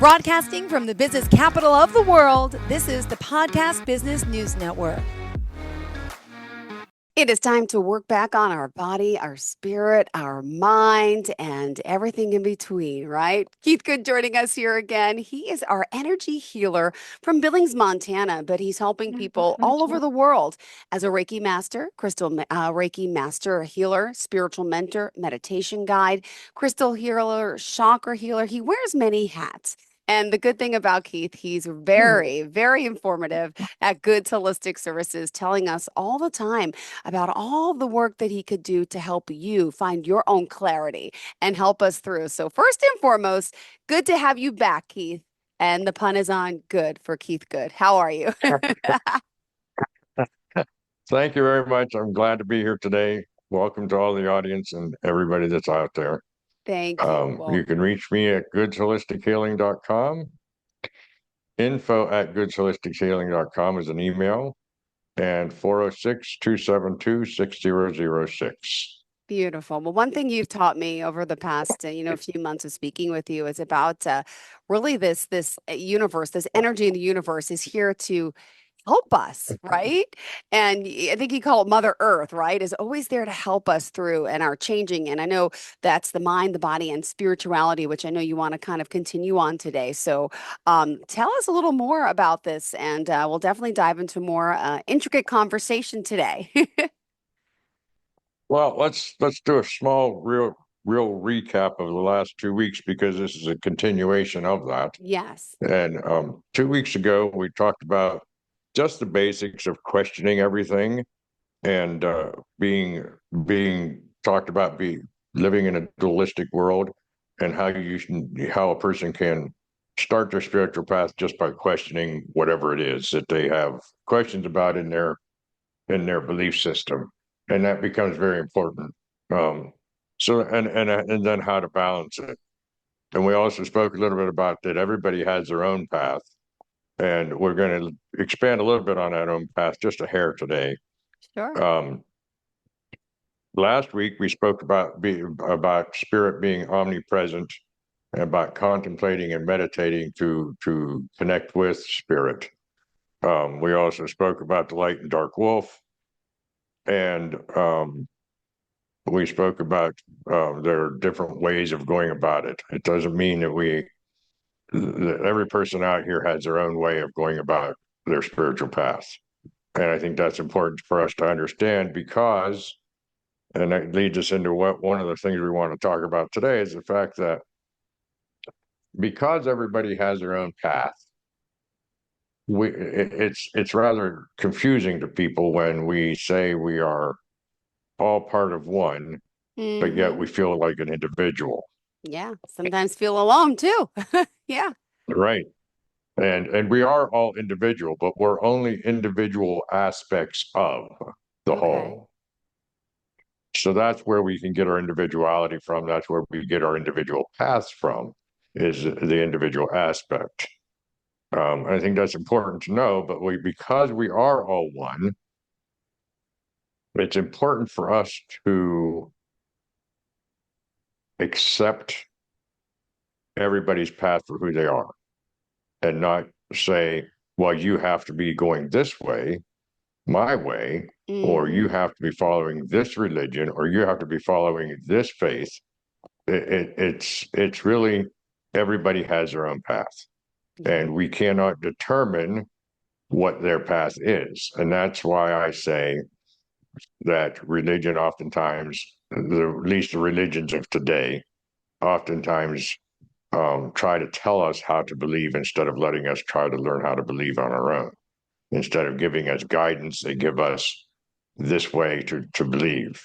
Broadcasting from the business capital of the world, this is the Podcast Business News Network. It is time to work back on our body, our spirit, our mind, and everything in between, right? Keith Good joining us here again. He is our energy healer from Billings, Montana, but he's helping people all over the world as a Reiki master, Reiki master, a healer, spiritual mentor, meditation guide, crystal healer, chakra healer. He wears many hats. And the good thing about Keith, he's very, very informative at Goods Holistic Services, telling us all the time about all the work that he could do to help you find your own clarity and help us through. So first and foremost, good to have you back, Keith. And the pun is on good for Keith Good. How are you? Thank you very much. I'm glad to be here today. Welcome to all the audience and everybody that's out there. Thank you. Well, you can reach me at goodsholistichealing.com. Info@goodsholistichealing.com is an email, and 406-272-6006. beautiful. Well, one thing you've taught me over the past, few months of speaking with you is about really this universe, this energy in the universe is here to help us, right? And I think you call it Mother Earth, right? Is always there to help us through and our changing. And I know that's the mind, the body, and spirituality, which I know you want to kind of continue on today. So tell us a little more about this, and we'll definitely dive into more intricate conversation today. Well, let's do a small, real recap of the last 2 weeks, because this is a continuation of that. Yes. And 2 weeks ago, we talked about just the basics of questioning everything, and being talked about living in a dualistic world, and how a person can start their spiritual path just by questioning whatever it is that they have questions about in their belief system, and that becomes very important. And then how to balance it. And we also spoke a little bit about that everybody has their own path, and we're going to expand a little bit on that own path just a hair today. Sure. Last week we spoke about spirit being omnipresent, and about contemplating and meditating to connect with spirit. We also spoke about the light and dark wolf, and we spoke about there are different ways of going about it. It doesn't mean that every person out here has their own way of going about their spiritual path. And I think that's important for us to understand, because, and that leads us into one of the things we want to talk about today, is the fact that because everybody has their own path, it's rather confusing to people when we say we are all part of one, but yet we feel like an individual. Yeah. Sometimes feel alone too. Yeah. Right. And we are all individual, but we're only individual aspects of the whole. So that's where we can get our individuality from. That's where we get our individual paths from, is the individual aspect. I think that's important to know, but because we are all one, it's important for us to accept everybody's path for who they are, and not say, well, you have to be going this way, my way, or you have to be following this religion, or you have to be following this faith. It's really, everybody has their own path, and we cannot determine what their path is. And that's why I say that religion oftentimes, at least the religions of today, oftentimes try to tell us how to believe instead of letting us try to learn how to believe on our own. Instead of giving us guidance, they give us this way to believe,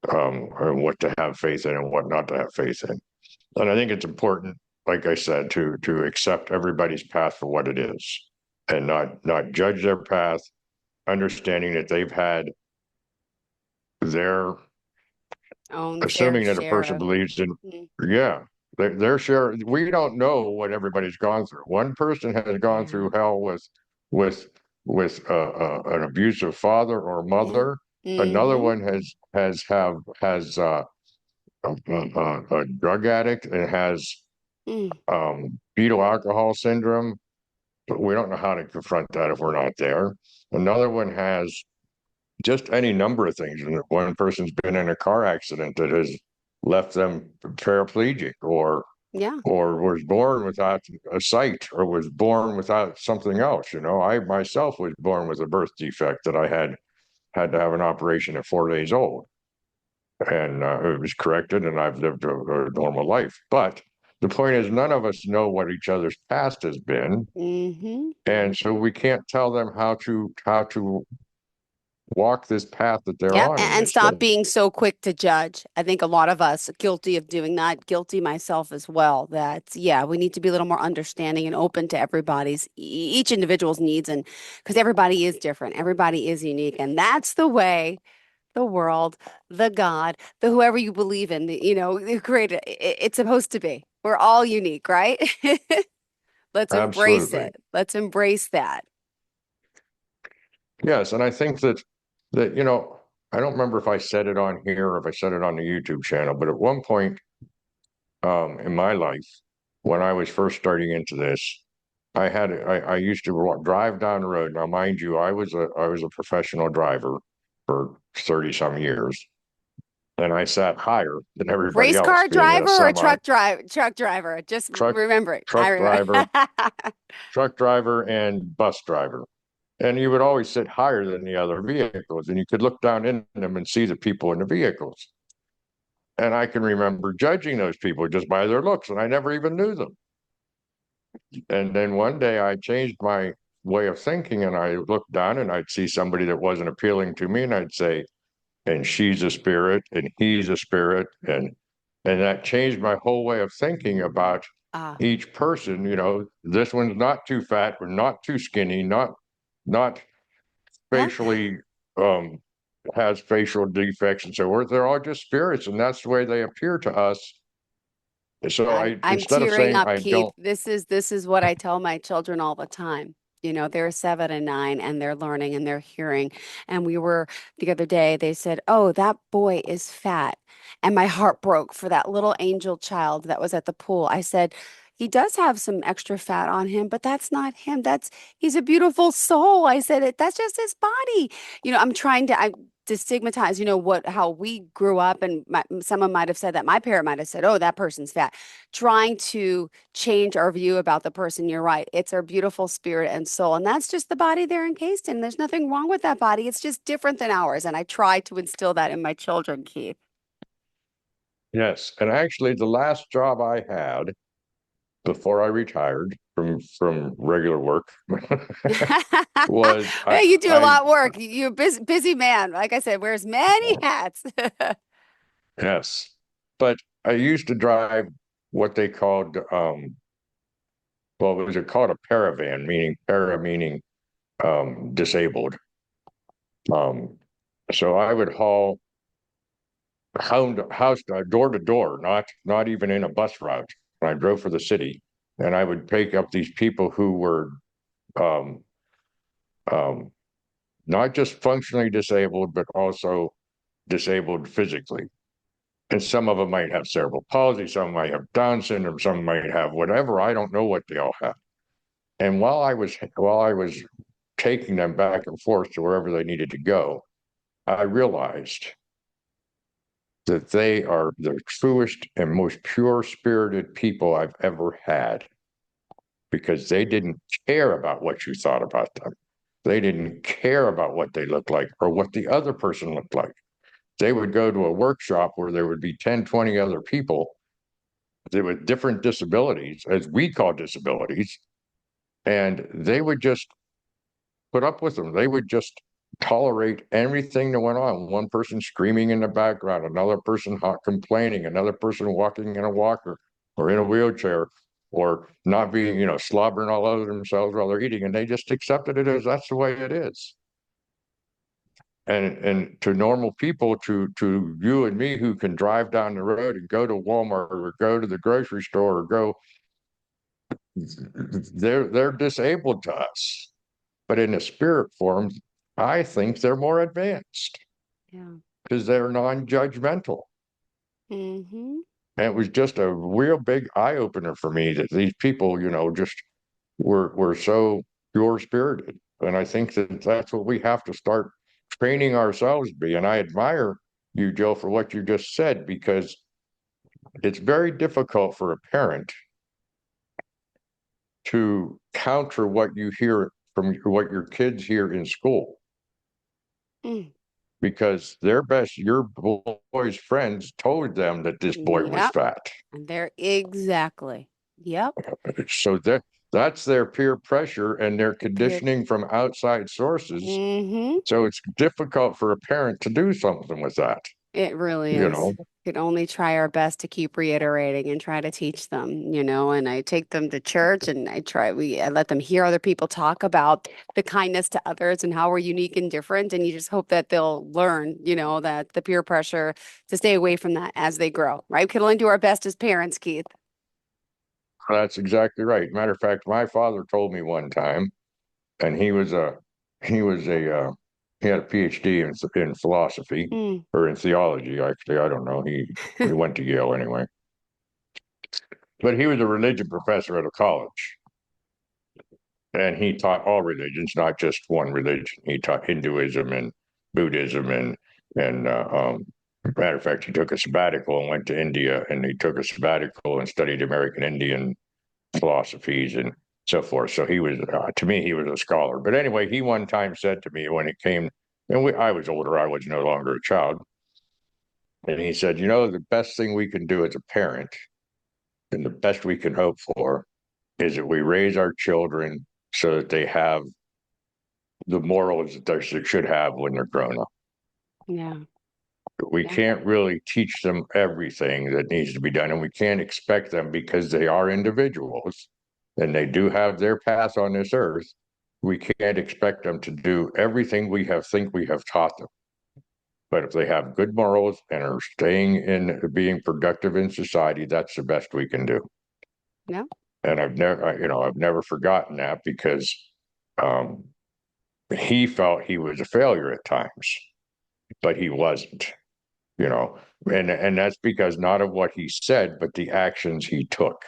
and what to have faith in and what not to have faith in. And I think it's important, like I said, to accept everybody's path for what it is, and not judge their path, understanding that they've had their assuming that a person believes in, their share. We don't know what everybody's gone through. One person has gone through hell with an abusive father or mother. Another one has a drug addict and has Mm. Fetal alcohol syndrome, but we don't know how to confront that if we're not there. Another one has just any number of things. And one person's been in a car accident that has left them paraplegic, Yeah. or was born without a sight, or was born without something else. I myself was born with a birth defect that I had to have an operation at 4 days old, and it was corrected, and I've lived a normal life. But the point is, none of us know what each other's past has been, Mm-hmm. and so we can't tell them how to walk this path that they're Yeah, on. And and stop being so quick to judge. I think a lot of us are guilty of doing that, guilty myself as well. That, yeah, we need to be a little more understanding and open to everybody's, each individual's needs, and because everybody is different, everybody is unique, and that's the way the world, the God, the whoever you believe in, the created it's supposed to be. We're all unique, right? Let's embrace absolutely. it. Let's embrace that. Yes, and I think that I don't remember if I said it on here or if I said it on the YouTube channel, but at one point in my life, when I was first starting into this, I used to drive down the road. Now, mind you, I was a professional driver for 30 some years, and I sat higher than everybody Race else, car being in a driver or semi. truck driver? Just truck remember it. I truck remember. driver, truck driver, and bus driver. And you would always sit higher than the other vehicles, and you could look down in them and see the people in the vehicles. And I can remember judging those people just by their looks, and I never even knew them. And then one day I changed my way of thinking, and I looked down and I'd see somebody that wasn't appealing to me, and I'd say, and she's a spirit, and he's a spirit, and that changed my whole way of thinking about Ah, each person. This one's not too fat, or not too skinny, not yeah. facially um has facial defects, and so forth. They're all just spirits, and that's the way they appear to us. So I, I'm instead of tearing saying up, I Keith. don't, This is what I tell my children all the time. They're 7 and 9 and they're learning and they're hearing. And we were the other day, they said, "Oh, that boy is fat." And my heart broke for that little angel child that was at the pool. I said, "He does have some extra fat on him, but that's not him. He's a beautiful soul." I said, "That's just his body." I'm trying to destigmatize, how we grew up, and someone might have said that. My parent might have said, "Oh, that person's fat." Trying to change our view about the person. You're right. It's our beautiful spirit and soul. And that's just the body they're encased in. There's nothing wrong with that body. It's just different than ours. And I try to instill that in my children, Keith. yes. And actually, the last job I had before I retired from regular work was Hey, you do a I lot of work. You're a busy man. Like I said, wears many hats. yes, but I used to drive what they called well, was it called a paravan, meaning para meaning disabled. Um, so I would haul house door to door, not even in a bus route. And I drove for the city, and I would pick up these people who were um, um, not just functionally disabled, but also disabled physically. And some of them might have cerebral palsy, some might have Down syndrome, some might have whatever. I don't know what they all have. And while I was taking them back and forth to wherever they needed to go, I realized that they are the truest and most pure spirited people I've ever had, because they didn't care about what you thought about them. They didn't care about what they looked like or what the other person looked like. They would go to a workshop where there would be 10, 20 other people with different disabilities, as we call disabilities, and they would just put up with them. They would just tolerate everything that went on. One person screaming in the background, another person complaining, another person walking in a walker or in a wheelchair, or not being, slobbering all over themselves while they're eating. And they just accepted it as that's the way it is. And to normal people, to you and me who can drive down the road and go to Walmart or go to the grocery store or go, they're disabled to us. But in a spirit form, I think they're more advanced Yeah. because they're non-judgmental. Hmm. And it was just a real big eye opener for me that these people, just were so pure spirited. And I think that that's what we have to start training ourselves to be. And I admire you, Joe, for what you just said, because it's very difficult for a parent to counter what you hear from what your kids hear in school, Mm. because your boy's friends told them that this boy was Yep. fat. And they're exactly. Yep. So that's their peer pressure and their The peer. conditioning from outside sources. Mm-hmm. So it's difficult for a parent to do something with that, It really you is. know. Could only try our best to keep reiterating and try to teach them, and I take them to church and I let them hear other people talk about the kindness to others and how we're unique and different. And you just hope that they'll learn, that the peer pressure to stay away from that as they grow, right? We can only do our best as parents, Keith. That's exactly right. Matter of fact, my father told me one time, and he was a he had a PhD in philosophy Mm. or in theology. Actually, I don't know. He went to Yale anyway, but he was a religion professor at a college, and he taught all religions, not just one religion. He taught Hinduism and Buddhism and matter of fact, he took a sabbatical and went to India, and he took a sabbatical and studied American Indian philosophies and so forth. So he was, to me, he was a scholar. But anyway, he one time said to me when it came, and I was older, I was no longer a child, and he said, the best thing we can do as a parent, and the best we can hope for, is that we raise our children so that they have the morals that they should have when they're grown up. Yeah. We Yeah. can't really teach them everything that needs to be done, and we can't expect them, because they are individuals and they do have their path on this earth. We can't expect them to do everything think we have taught them. But if they have good morals and are staying in being productive in society, that's the best we can do. Yeah. And I've never forgotten that, because um, he felt he was a failure at times, but he wasn't. you know and that's because not of what he said, but the actions he took.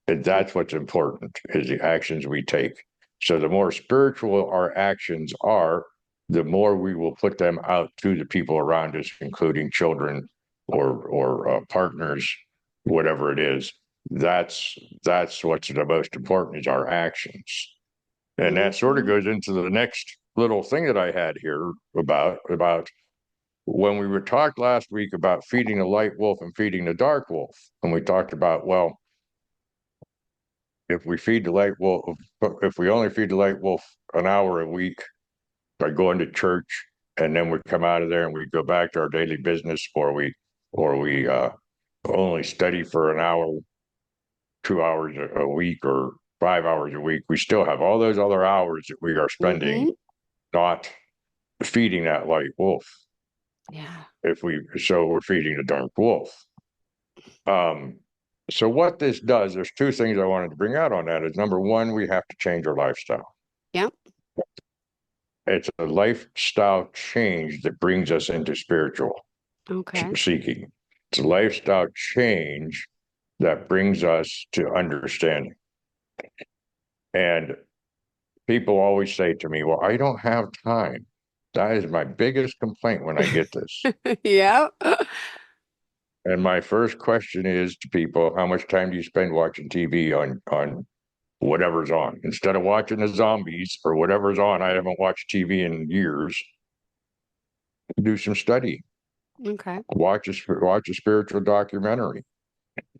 And that's what's important, is the actions we take. So the more spiritual our actions are, the more we will put them out to the people around us, including children or partners, whatever it is. That's what's the most important, is our actions. And that sort of Mm-hmm. goes into the next little thing that I had here about when we were talked last week about feeding the light wolf and feeding the dark wolf. And we talked about, well, if we feed the light wolf, if we only feed the light wolf an hour a week by going to church, and then we come out of there and we go back to our daily business, or we only study for an hour, 2 hours a week, or 5 hours a week, we still have all those other hours that we are spending Mm-hmm. not feeding that light wolf. Yeah. So we're feeding the dark wolf. Um, so what this does, there's two things I wanted to bring out on that. Is number one, we have to change our lifestyle. Yep. It's a lifestyle change that brings us into spiritual Okay. seeking. It's a lifestyle change that brings us to understanding. And people always say to me, well, I don't have time. That is my biggest complaint when I get this. Yep. And my first question is to people, how much time do you spend watching TV on whatever's on? Instead of watching the zombies or whatever's on, I haven't watched TV in years. Do some study. Okay. Watch a spiritual documentary.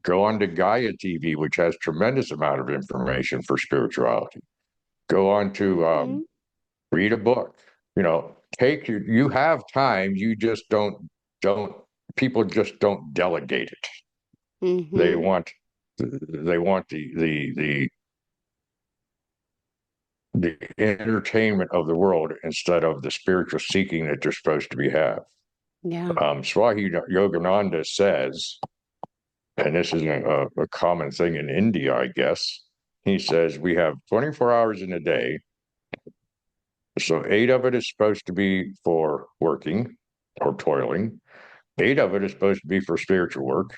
Go on to Gaia TV, which has tremendous amount of information for spirituality. Go on to Mm-hmm. read a book. You have time. You just don't people just don't delegate it. They Mm-hmm. want they want the entertainment of the world instead of the spiritual seeking that they're supposed to be have. Yeah. Swahi Yogananda says, and this is a common thing in India, I guess. He says we have 24 hours in a day, so 8 of it is supposed to be for working or toiling. 8 of it is supposed to be for spiritual work,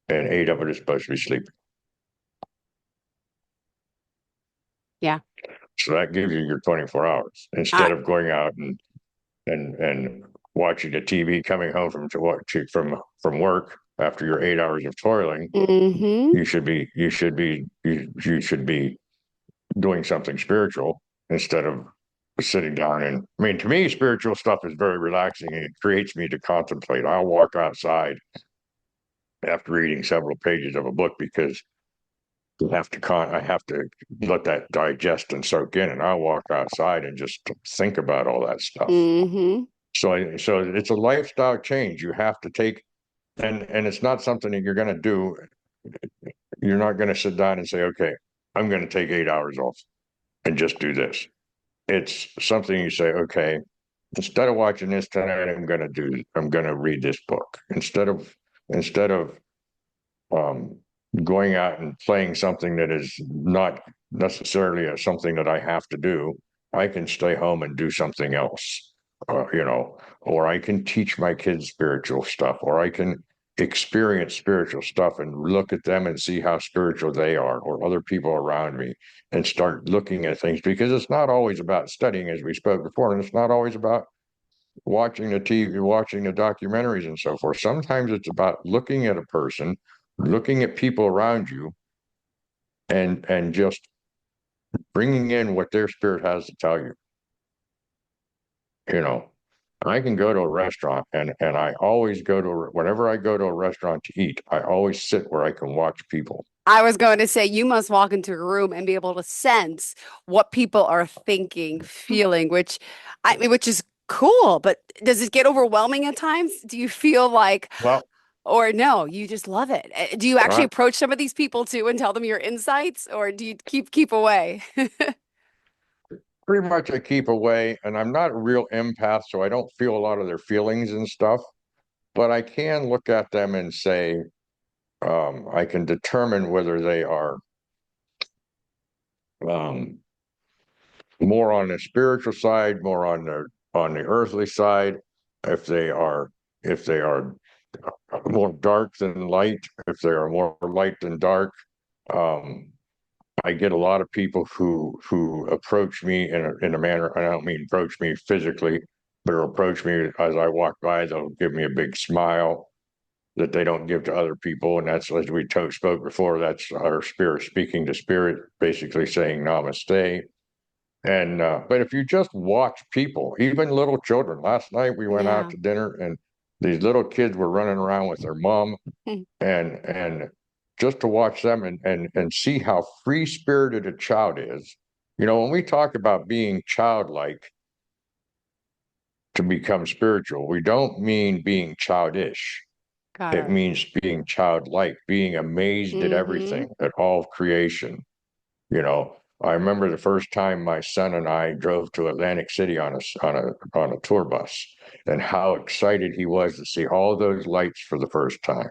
and 8 of it is supposed to be sleeping. Yeah. So that gives you your 24 hours instead of going out and watching the TV, coming home from work after your 8 hours of toiling. Mm-hmm. You should be doing something spiritual instead of sitting down. And I mean, to me, spiritual stuff is very relaxing and it creates me to contemplate. I'll walk outside after reading several pages of a book because I have to let that digest and soak in, and I'll walk outside and just think about all that stuff. Mm-hmm. So it's a lifestyle change. You have to take, and it's not something that you're going to do. You're not going to sit down and say, okay, I'm going to take 8 hours off and just do this. It's something you say, okay, instead of watching this tonight, I'm going to read this book instead of um, going out and playing something that is not necessarily something that I have to do. I can stay home and do something else, or I can teach my kids spiritual stuff, or I can experience spiritual stuff and look at them and see how spiritual they are, or other people around me, and start looking at things because it's not always about studying, as we spoke before, and it's not always about watching the TV, watching the documentaries and so forth. Sometimes it's about looking at a person, looking at people around you, and just bringing in what their spirit has to tell you. You know, I can go to a restaurant and I always whenever I go to a restaurant to eat, I always sit where I can watch people. I was going to say you must walk into a room and be able to sense what people are thinking, feeling, which is cool, but does it get overwhelming at times? Do you feel like, Well, or no, you just love it? Do you actually I, approach some of these people too and tell them your insights, or do you keep away? pretty much I keep away, and I'm not a real empath, so I don't feel a lot of their feelings and stuff. But I can look at them and say, I can determine whether they are um, more on the spiritual side, more on the earthly side. If they are if they are more dark than light, if they are more light than dark. Um, I get a lot of people who approach me in a manner. I don't mean approach me physically, but approach me as I walk by. They'll give me a big smile that they don't give to other people, and that's, as we spoke before. That's our spirit speaking to spirit, basically saying namaste. And but if you just watch people, even little children. Last night we went out Yeah. to dinner, and these little kids were running around with their mom, and just to watch them and see how free spirited a child is. When we talk about being childlike to become spiritual, we don't mean being childish. Got It it. means being childlike, being amazed at Mm-hmm. everything, at all of creation. I remember the first time my son and I drove to Atlantic City on a tour bus, and how excited he was to see all those lights for the first time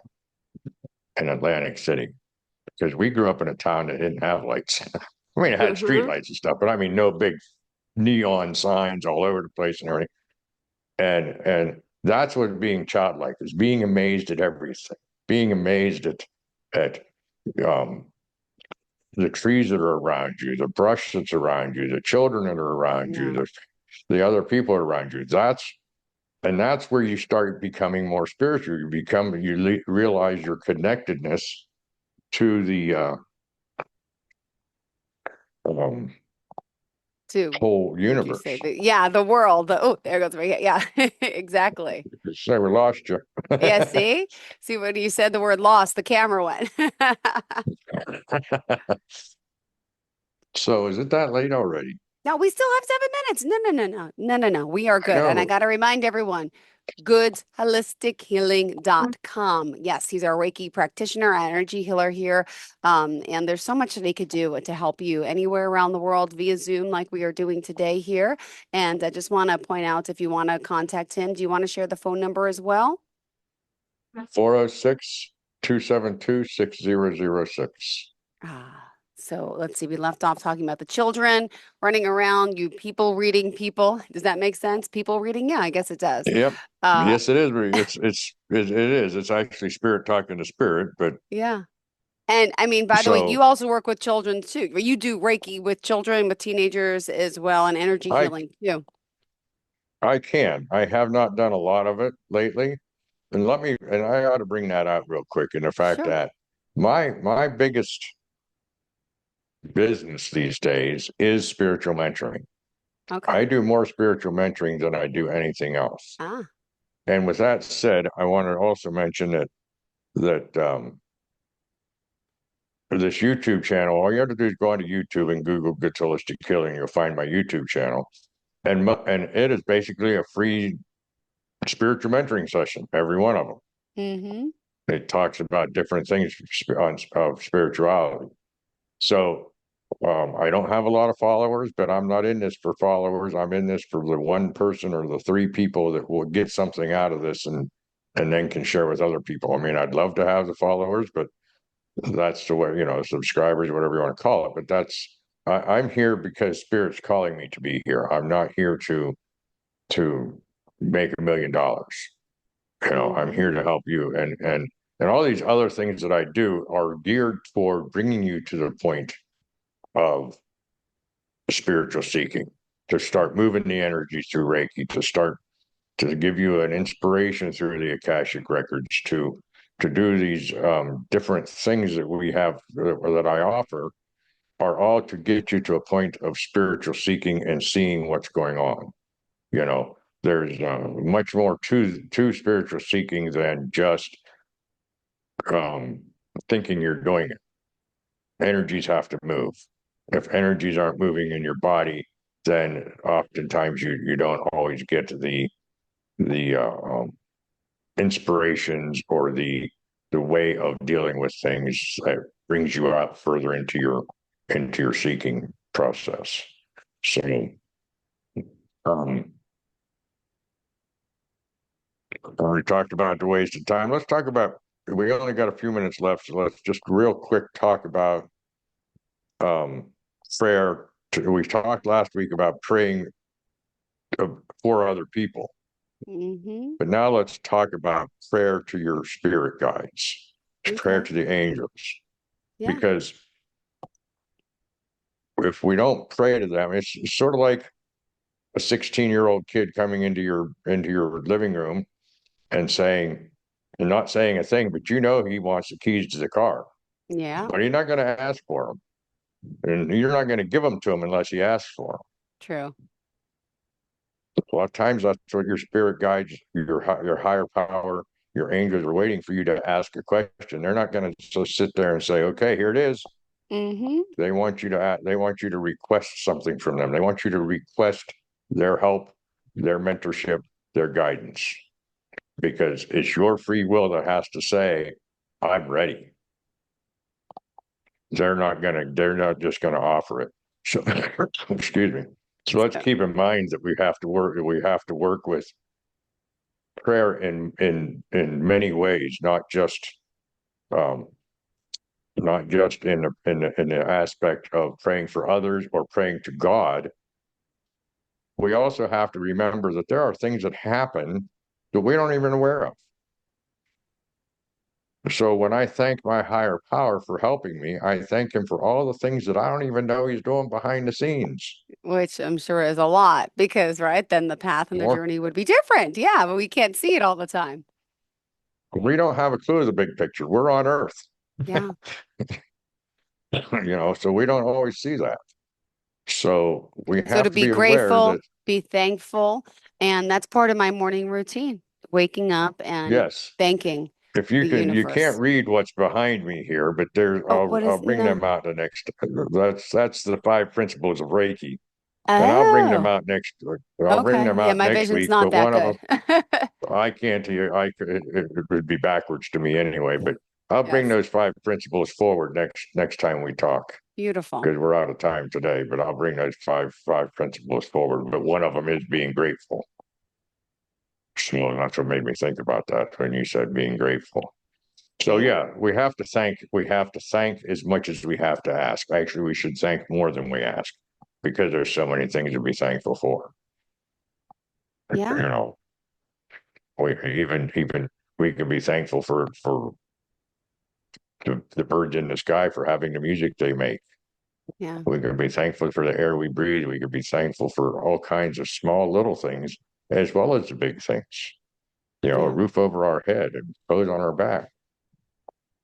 in Atlantic City. Because we grew up in a town that didn't have lights. I mean, it had street Mm-hmm. lights and stuff, but I mean, no big neon signs all over the place and everything. And that's what being childlike is: being amazed at everything, being amazed at um, the trees that are around you, the brush that's around you, the children that are around you, Yeah. the other people around you. That's where you start becoming more spiritual. You realize your connectedness to the um, Two. whole Would you say universe. the world. Oh, there goes my yeah, exactly. Say we lost you. Yeah, see when you said the word lost, the camera went. So is it that late already? No, we still have 7 minutes. No. We are I good. And I know. got to remind everyone, goodsHolisticHealing.com. Yes, he's our Reiki practitioner, energy healer here. And there's so much that he could do to help you anywhere around the world via Zoom, like we are doing today here. And I just want to point out, if you want to contact him, do you want to share the phone number as well? 406-272-6006. Ah. So let's see, we left off talking about the children running around, you people reading people. Does that make sense? People reading? Yeah, I guess it does. Yep. Uh, Yes, it is. It is. It's actually spirit talking to spirit. But yeah. And I mean, by the way, you so also work with children too. You do Reiki with children, with teenagers as well, and energy I healing too. I can. I have not done a lot of it lately. And I ought to bring that out real quick. And the fact Sure. that my biggest business these days is spiritual mentoring. Okay. I do more spiritual mentoring than I do anything else. Ah. And with that said, I want to also mention that for this YouTube channel, all you have to do is go onto YouTube and Google Good Holistic Healing. You'll find my YouTube channel, and it is basically a free spiritual mentoring session. Every one of them. Mm-hmm. It talks about different things of spirituality. So I don't have a lot of followers, but I'm not in this for followers. I'm in this for the one person or the three people that will get something out of this and then can share with other people. I mean, I'd love to have the followers, but that's the way, subscribers, whatever you want to call it. But I'm here because Spirit's calling me to be here. I'm not here to make $1 million. I'm Mm-hmm. here to help you, and all these other things that I do are geared toward bringing you to the point of spiritual seeking, to start moving the energy through Reiki, to give you an inspiration through the Akashic records, to do these different things that we have that I offer are all to get you to a point of spiritual seeking and seeing what's going on. There's much more to spiritual seeking than just um, thinking you're doing it. Energies have to move. If energies aren't moving in your body, then oftentimes you don't always get the inspirations or the way of dealing with things that brings you out further into your seeking process. So um, we talked about the waste of time. Let's talk about. We only got a few minutes left, so let's just real quick talk about um, prayer. We talked last week about praying for other people, Mm-hmm. but now let's talk about prayer to your spirit guides, prayer Okay. to the angels, Yeah. because if we don't pray to them, it's sort of like a 16-year-old kid coming into your living room and saying and not saying a thing, but he wants the keys to the car, Yeah. but he's not going to ask for them, and you're not going to give them to him unless he asks for them. True. A lot of times, that's what your spirit guides, your higher power, your angels are waiting for you to ask a question. They're not going to just sit there and say, "Okay, here it is." Mm-hmm. They want you to request something from them. They want you to request their help, their mentorship, their guidance, because it's your free will that has to say, "I'm ready." They're not just gonna offer it. So excuse me. So let's So, keep in mind that we have to work with prayer in many ways, um not just in the aspect of praying for others or praying to God. We also have to remember that there are things that happen that we don't even aware of. So when I thank my higher power for helping me, I thank him for all the things that I don't even know he's doing behind the scenes. which I'm sure is a lot because, right, then the path and the More, journey would be different. Yeah, but we can't see it all the time. we don't have a clue of the big picture. We're on Earth, Yeah. so we don't always see that. So we So to have to be be aware grateful, that be thankful, and that's part of my morning routine, waking up and yes, thanking if the you can't universe. read what's behind me here, but Oh, what I'll is bring no? them out the next. That's the 5 principles of Reiki, and I'll bring them Oh, out next. I'll bring okay. them Yeah, out my next vision's week. not But that one of good. them I can't hear. It would be backwards to me anyway. But I'll bring Yes, those 5 principles forward next time we talk beautiful. because we're out of time today. But I'll bring those five principles forward. But one of them is being grateful. So that's what made me think about that when you said being grateful. So yeah, we have to thank as much as we have to ask. Actually, we should thank more than we ask because there's so many things to be thankful for. Yeah. You know, we even we can be thankful for the birds in the sky for having the music they make. Yeah. We can be thankful for the air we breathe. We can be thankful for all kinds of small little things as well as the big things. You know, a Yeah. roof over our head and clothes on our back.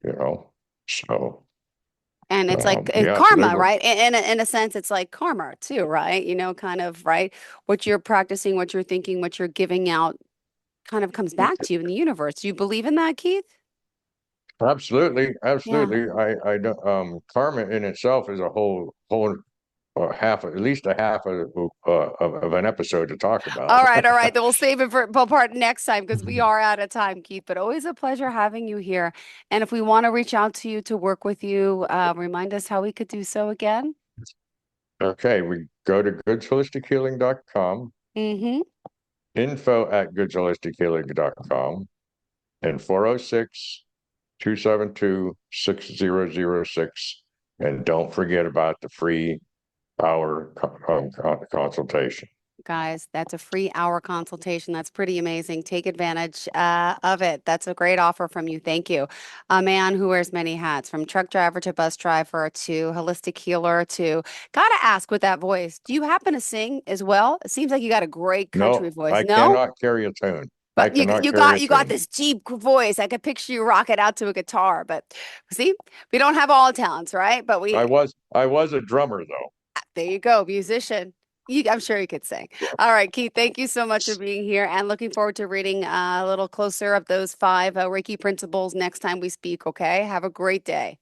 You know, so And it's like yeah. So karma, right? In a sense, it's like karma too, right? You know, kind of, right? What you're practicing, what you're thinking, what you're giving out kind of comes back to you in the universe. Do you believe in that, Keith? absolutely, Yeah. absolutely. I don't. Karma in itself is a whole half, at least a half of an episode to talk about. All right, all right. Then we'll save it for part next time because we are out of time, Keith. But always a pleasure having you here. And if we want to reach out to you to work with you, remind us how we could do so again. Okay, we go to goodsholistichealing.com, Mm-hmm. info@goodsholistichealing.com, and 406-272-6006. And don't forget about the free hour consultation. Guys, that's a free hour consultation. That's pretty amazing. Take advantage of it. That's a great offer from you. Thank you. A man who wears many hats, from truck driver to bus driver to holistic healer to, gotta ask with that voice, do you happen to sing as well? It seems like you got a great country No, voice. I No? cannot carry a tune. I But you cannot you carry got a you got tune. this deep voice. I could picture you rock it out to a guitar. But see, we don't have all talents, right? But I was a drummer though. there you go, musician. I'm sure you could sing. All right, Keith, thank you so much for being here and looking forward to reading a little closer of those 5 Reiki principles next time we speak, okay? Have a great day.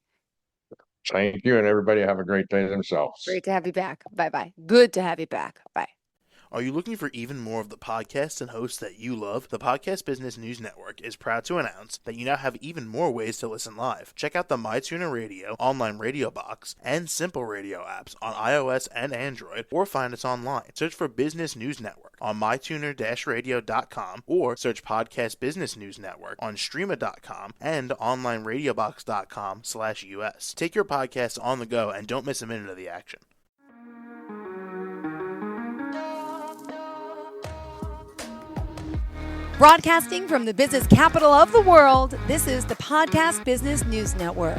Thank you, and everybody have a great day themselves. Great to have you back. Bye-bye. Good to have you back. Bye. Are you looking for even more of the podcasts and hosts that you love? The Podcast Business News Network is proud to announce that you now have even more ways to listen live. Check out the MyTuner Radio, online radio box, and Simple Radio apps on iOS and Android, or find us online. Search for Business News Network on mytuner-radio.com, or search Podcast Business News Network on streama.com and onlineradiobox.com/US. Take your podcast on the go and don't miss a minute of the action. Broadcasting from the business capital of the world, this is the Podcast Business News Network.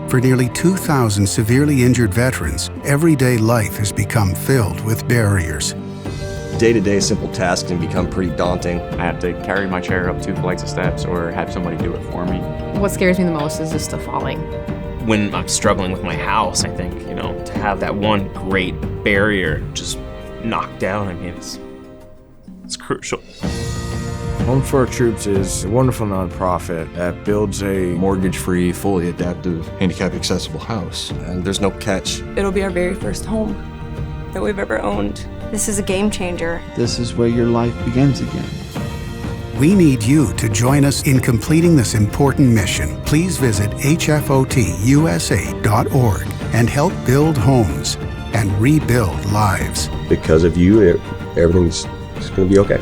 For nearly 2,000 severely injured veterans, everyday life has become filled with barriers. Day-to-day simple tasks can become pretty daunting. I have to carry my chair up 2 flights of steps or have somebody do it for me. What scares me the most is just the falling. When I'm struggling with my house, I think, to have that one great barrier just knocked down, it's crucial. Home for Our Troops is a wonderful nonprofit that builds a mortgage-free, fully adaptive, handicap-accessible house. And there's no catch. It'll be our very first home that we've ever owned. This is a game changer. This is where your life begins again. We need you to join us in completing this important mission. Please visit hfotusa.org and help build homes and rebuild lives. Because of you, everything's going to be okay.